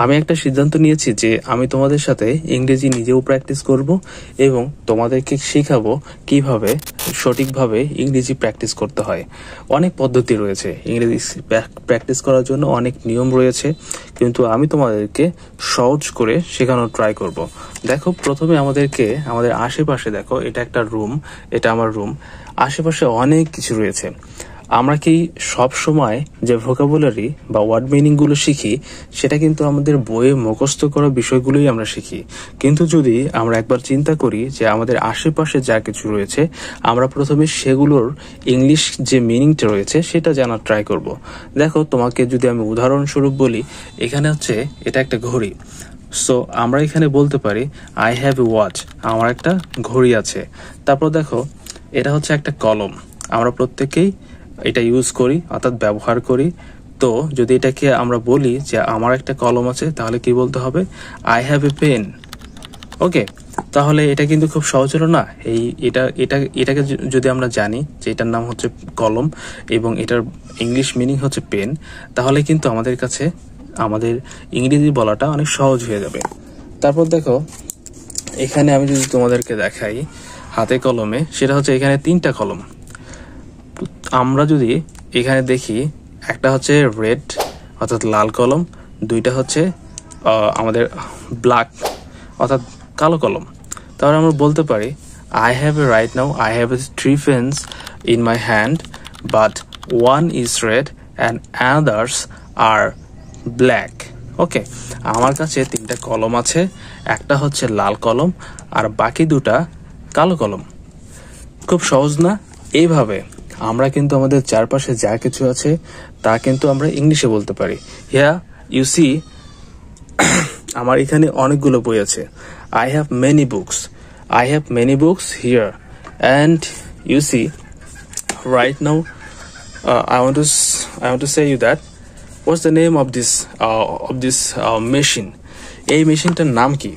আমি একটা সিদ্ধান্ত নিয়েছি যে আমি তোমাদের সাথে ইংরেজি নিজেও প্র্যাকটিস করব এবং তোমাদেরকে শেখাবো কিভাবে সঠিকভাবে ইংরেজি প্র্যাকটিস করতে হয়। অনেক পদ্ধতি রয়েছে ইংরেজি প্র্যাকটিস করার জন্য, অনেক নিয়ম রয়েছে, কিন্তু আমি তোমাদেরকে সহজ করে শেখানোর ট্রাই করব। দেখো, প্রথমে আমাদের আশেপাশে দেখো, এটা একটা রুম, এটা আমার রুম, আশেপাশে অনেক কিছু রয়েছে। আমরা কি সব সময় যে ভোকাবুলারি বা ওয়ার্ড মিনিং গুলো শিখি সেটা কিন্তু আমাদের বইয়ে মুখস্থ করা বিষয়গুলোই আমরা শিখি, কিন্তু যদি আমরা একবার চিন্তা করি যে আমাদের আশেপাশে যা কিছু রয়েছে আমরা প্রথমে সেগুলোর ইংলিশ যে মিনিংটা রয়েছে সেটা জানার ট্রাই করব। দেখো, তোমাকে যদি আমি উদাহরণস্বরূপ বলি, এখানে হচ্ছে এটা একটা ঘড়ি। সো আমরা এখানে বলতে পারি আই হ্যাভ এ ওয়াচ, আমার একটা ঘড়ি আছে। তারপর দেখো, এটা হচ্ছে একটা কলম, আমরা প্রত্যেকেই এটা ইউজ করি অর্থাৎ ব্যবহার করি। তো যদি এটাকে আমরা বলি যে আমার একটা কলম আছে, তাহলে কি বলতে হবে? I have a pen. Okay, তাহলে এটা কিন্তু খুব সহজ হলো না? এটাকে যদি আমরা জানি যে এটার নাম হচ্ছে কলম এবং এটার ইংলিশ মিনিং হচ্ছে পেন, তাহলে কিন্তু আমাদের কাছে আমাদের ইংরেজি বলাটা অনেক সহজ হয়ে যাবে। তারপর দেখো, এখানে আমি যদি তোমাদেরকে দেখাই হাতে কলমে, সেটা হচ্ছে এখানে 3টা কলম। আমরা যদি এখানে দেখি, একটা হচ্ছে রেড অর্থাৎ লাল কলম, 2টা হচ্ছে আমাদের ব্ল্যাক অর্থাৎ কালো কলম। তাহলে আমরা বলতে পারি I have a right now I have a 3 pens in my hand, but 1 is red and others are black. Okay, আমার কাছে 3টা কলম আছে, একটা হচ্ছে লাল কলম আর বাকি 2টা কালো কলম। খুব সহজ না? এইভাবে আমরা কিন্তু আমাদের চারপাশে যা কিছু আছে তা কিন্তু আমরা ইংলিশে বলতে পারি। হিয়ার ইউ সি, আমার এখানে অনেকগুলো বই আছে। I have many books here, and you see right now I want to say you that what's the name of this machine? এই মেশিনটার নাম কি?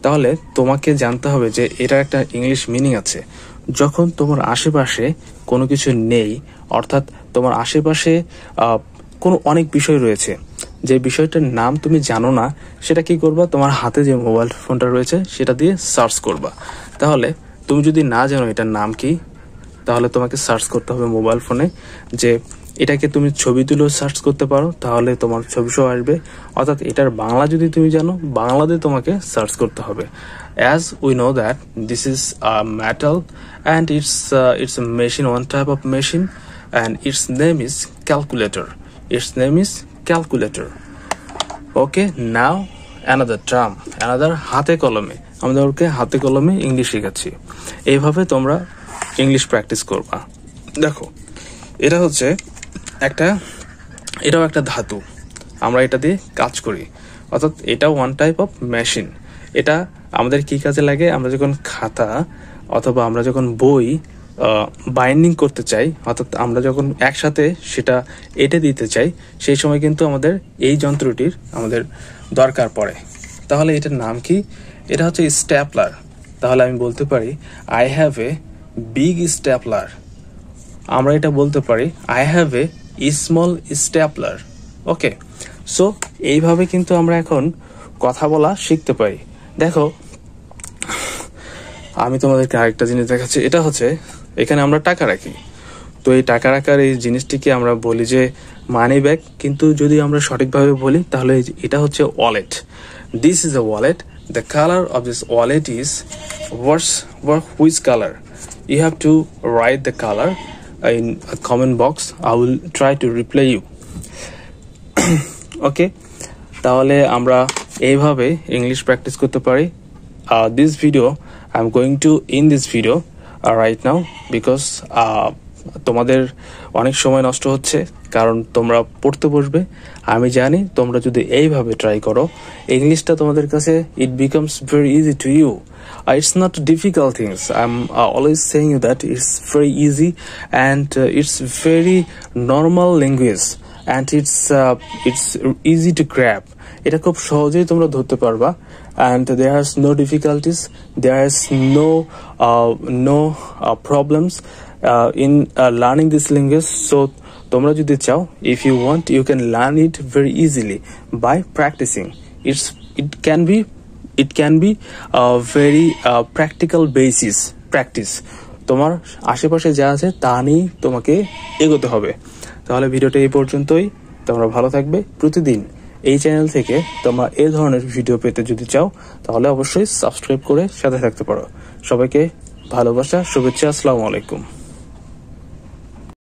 তাহলে তোমাকে জানতে হবে যে এটা একটা ইংলিশ মিনিং আছে। যখন তোমার আশেপাশে কোনো কিছু নেই, অর্থাৎ তোমার আশেপাশে কোনো অনেক বিষয় রয়েছে, যে বিষয়টার নাম তুমি জানো না, সেটা কি করবা? তোমার হাতে যে মোবাইল ফোনটা রয়েছে সেটা দিয়ে সার্চ করবা। তাহলে তুমি যদি না জানো এটার নাম কি, তাহলে তোমাকে সার্চ করতে হবে মোবাইল ফোনে, যে এটাকে তুমি ছবি তুলেও সার্চ করতে পারো, তাহলে তোমার ছবি সহ আসবে। অর্থাৎ এটার বাংলা যদি তুমি জানো, বাংলাতে তোমাকে সার্চ করতে হবে। As we know that this is a metal and it's a machine, one type of machine, and its name is calculator. Okay, now another term, হাতে কলমে। আমাদেরকে হাতে কলমে ইংলিশ শেখাচ্ছি। এইভাবে তোমরা ইংলিশ প্র্যাকটিস করবা। দেখো, এটাও একটা ধাতু, আমরা এটা দিয়ে কাজ করি, অর্থাৎ এটা ওয়ান টাইপ অফ মেশিন। এটা আমাদের কি কাজে লাগে? আমরা যখন খাতা অথবা আমরা যখন বই বাইন্ডিং করতে চাই, অর্থাৎ আমরা যখন একসাথে সেটা এঁটে দিতে চাই, সেই সময় কিন্তু আমাদের এই যন্ত্রটির আমাদের দরকার পড়ে। তাহলে এটার নাম কি? এটা হচ্ছে স্ট্যাপলার। তাহলে আমি বলতে পারি I have a big stapler. আমরা এটা বলতে পারি I have a small stapler. Okay, so এইভাবে কিন্তু আমরা এখন কথা বলা শিখতে পারি। দেখো, আমি তোমাদেরকে আরেকটা জিনিস দেখাচ্ছি। এটা হচ্ছে, এখানে আমরা টাকা রাখি। তো এই টাকা রাখার এই জিনিসটিকে আমরা বলি যে মানি ব্যাগ, কিন্তু যদি আমরা সঠিকভাবে বলি তাহলে এটা হচ্ছে wallet. This is a wallet. The colour of this wallet is which color? You have to write the color in a comment box. I will try to reply you. Okay, তাহলে আমরা এইভাবে ইংলিশ প্র্যাকটিস করতে পারি। This video, I'm going to end this video right now because তোমাদের অনেক সময় নষ্ট হচ্ছে, কারণ তোমরা পড়তে বসবে। আমি জানি তোমরা যদি এইভাবে ট্রাই করো, ইংলিশটা তোমাদের কাছে it becomes very easy to you. It's not difficult things. I'm always saying you that it's very easy and it's very normal language and it's easy to grab. এটা খুব সহজেই তোমরা ধরতে পারবা, and there is no difficulties, there is no problems in learning this language. So তোমরা যদি চাও, if you want, you can learn it very easily by practicing. It can be a very practical basis practice. তোমার আশেপাশে যা আছে তা নিয়ে তোমাকে এগোতে হবে। তাহলে ভিডিওটা এই পর্যন্তই। তোমরা ভালো থাকবে। প্রতিদিন এই চ্যানেল থেকে তোমরা এই ধরনের ভিডিও পেতে যদি চাও তাহলে অবশ্যই সাবস্ক্রাইব করে সাথে থাকতে পারো। সবাইকে ভালোবাসা, শুভেচ্ছা, আসসালামু আলাইকুম।